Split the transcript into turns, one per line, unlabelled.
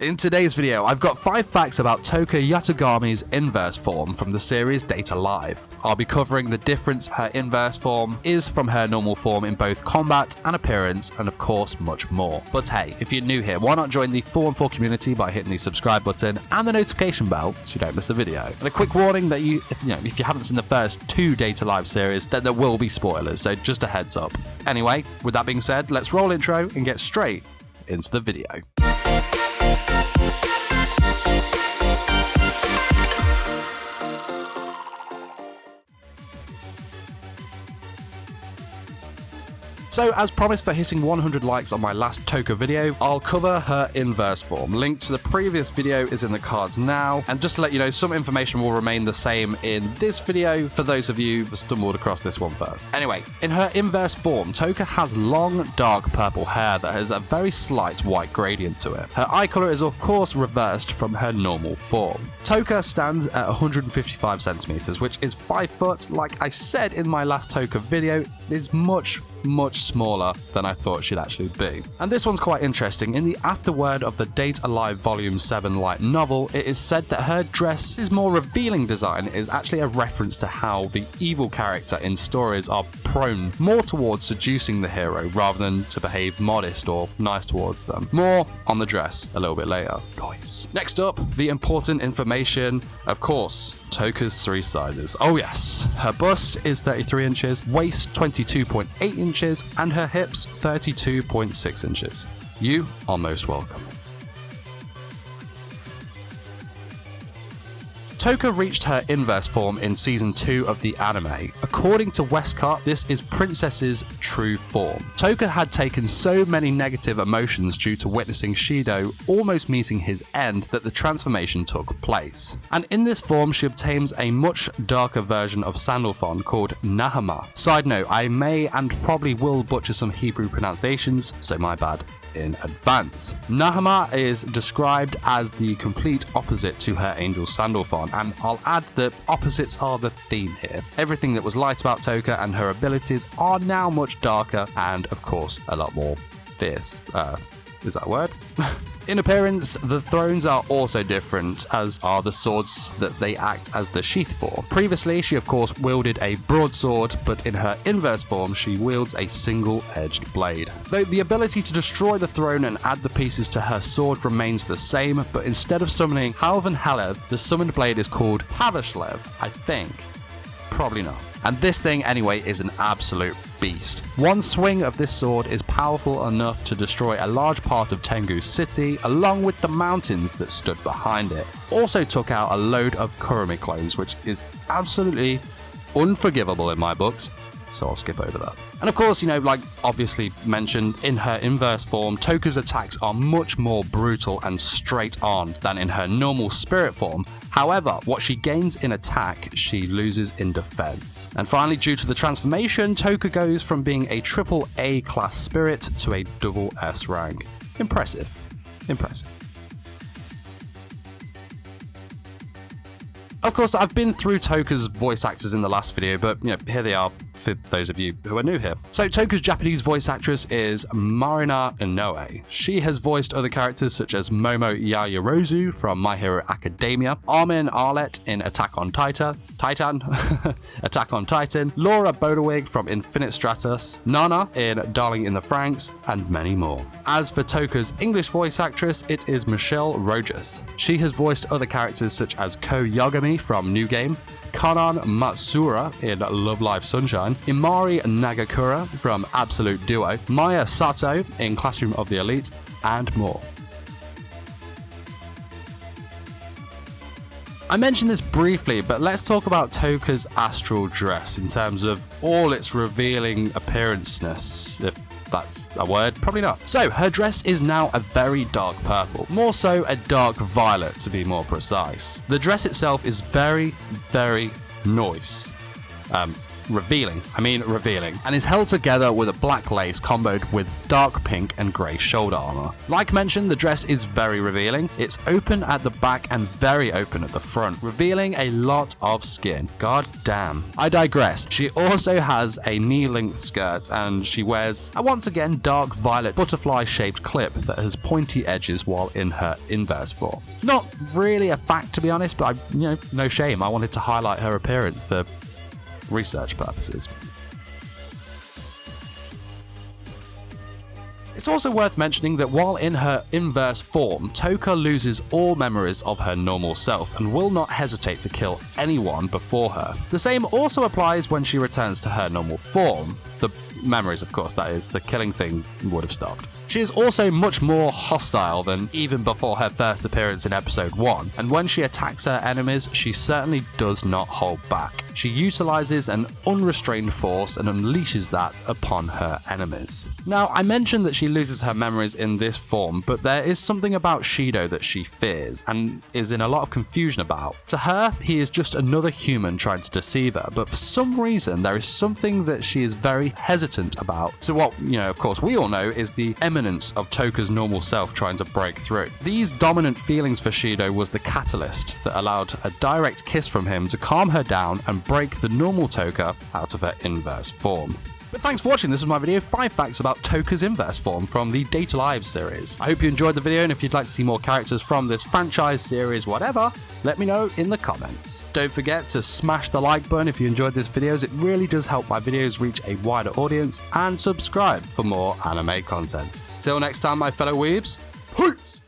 In today's video, I've got 5 facts about Tohka Yatogami's inverse form from the series Date Alive. I'll be covering the difference her inverse form is from her normal form in both combat and appearance, and of course much more. But hey, if you're new here, why not join the 414 community by hitting the subscribe button and the notification bell so you don't miss a video. And a quick warning that if you haven't seen the first 2 Date Alive series, then there will be spoilers, so just a heads up. Anyway, with that being said, let's roll intro and get straight into the video. So, as promised for hitting 100 likes on my last Tohka video, I'll cover her inverse form. Link to the previous video is in the cards now, and just to let you know, some information will remain the same in this video for those of you who stumbled across this one first. Anyway, in her inverse form, Tohka has long, dark purple hair that has a very slight white gradient to it. Her eye colour is of course reversed from her normal form. Tohka stands at 155 centimeters, which is 5 foot. Like I said in my last Tohka video, is much smaller than I thought she'd actually be. And this one's quite interesting. In the afterword of the Date Alive Volume 7 light novel, it is said that her dress's more revealing design is actually a reference to how the evil character in stories are prone more towards seducing the hero rather than to behave modest or nice towards them. More on the dress a little bit later. Nice. Next up, the important information, of course, Tohka's 3 sizes. Oh yes, her bust is 33 inches, waist 22.8 inches, and her hips 32.6 inches. You are most welcome. Tohka reached her inverse form in season 2 of the anime. According to Westcott, this is Princess's true form. Tohka had taken so many negative emotions due to witnessing Shido almost meeting his end that the transformation took place. And in this form, she obtains a much darker version of Sandalphon called Nahama. Side note, I may and probably will butcher some Hebrew pronunciations, so my bad in advance. Nahama is described as the complete opposite to her angel Sandalphon, and I'll add that opposites are the theme here. Everything that was light about Tohka and her abilities are now much darker and, of course, a lot more fierce. Is that a word? In appearance, the thrones are also different, as are the swords that they act as the sheath for. Previously, she of course wielded a broadsword, but in her inverse form, she wields a single-edged blade. Though the ability to destroy the throne and add the pieces to her sword remains the same, but instead of summoning Halvan Halev, the summoned blade is called Pavashlev, I think. Probably not. And this thing, anyway, is an absolute beast. One swing of this sword is powerful enough to destroy a large part of Tengu's city, along with the mountains that stood behind it. Also took out a load of Kurumi clones, which is absolutely unforgivable in my books, so I'll skip over that. And of course, like obviously mentioned, in her inverse form, Tohka's attacks are much more brutal and straight on than in her normal spirit form. However, what she gains in attack, she loses in defense. And finally, due to the transformation, Tohka goes from being a AAA class spirit to a SS rank. Impressive. Of course, I've been through Tohka's voice actors in the last video, but here they are for those of you who are new here. So Tohka's Japanese voice actress is Marina Inoue. She has voiced other characters such as Momo Yaoyorozu from My Hero Academia, Armin Arlett in Attack on Titan, Laura Bodewig from Infinite Stratus, Nana in Darling in the Franxx, and many more. As for Tohka's English voice actress, it is Michelle Rojas. She has voiced other characters such as Ko Yagami from New Game, Kanan Matsura in Love Live Sunshine, Imari Nagakura from Absolute Duo, Maya Sato in Classroom of the Elite, and more. I mentioned this briefly, but let's talk about Tohka's astral dress in terms of all its revealing appearanceness, if that's a word, probably not. So, her dress is now a very dark purple, more so a dark violet to be more precise. The dress itself is very nice. revealing, and is held together with a black lace comboed with dark pink and grey shoulder armor. Like mentioned, the dress is very revealing. It's open at the back and very open at the front, revealing a lot of skin. God damn. I digress. She also has a knee-length skirt, and she wears a once again dark violet butterfly-shaped clip that has pointy edges while in her inverse form. Not really a fact, to be honest, but no shame. I wanted to highlight her appearance for research purposes. It's also worth mentioning that while in her inverse form, Tohka loses all memories of her normal self and will not hesitate to kill anyone before her. The same also applies when she returns to her normal form. The memories, of course, that is, the killing thing would have stopped. She is also much more hostile than even before her first appearance in episode 1, and when she attacks her enemies, she certainly does not hold back. She utilizes an unrestrained force and unleashes that upon her enemies. Now, I mentioned that she loses her memories in this form, but there is something about Shido that she fears and is in a lot of confusion about. To her, he is just another human trying to deceive her, but for some reason, there is something that she is very hesitant about. So what, of course, we all know is the imminence of Tohka's normal self trying to break through. These dominant feelings for Shido was the catalyst that allowed a direct kiss from him to calm her down and break the normal Tohka out of her inverse form. But thanks for watching. This was my video, 5 facts about Tohka's inverse form from the Date Alive series. I hope you enjoyed the video, and if you'd like to see more characters from this franchise, series, whatever, let me know in the comments. Don't forget to smash the like button if you enjoyed this video, as it really does help my videos reach a wider audience, and subscribe for more anime content. Till next time, my fellow weebs, peace!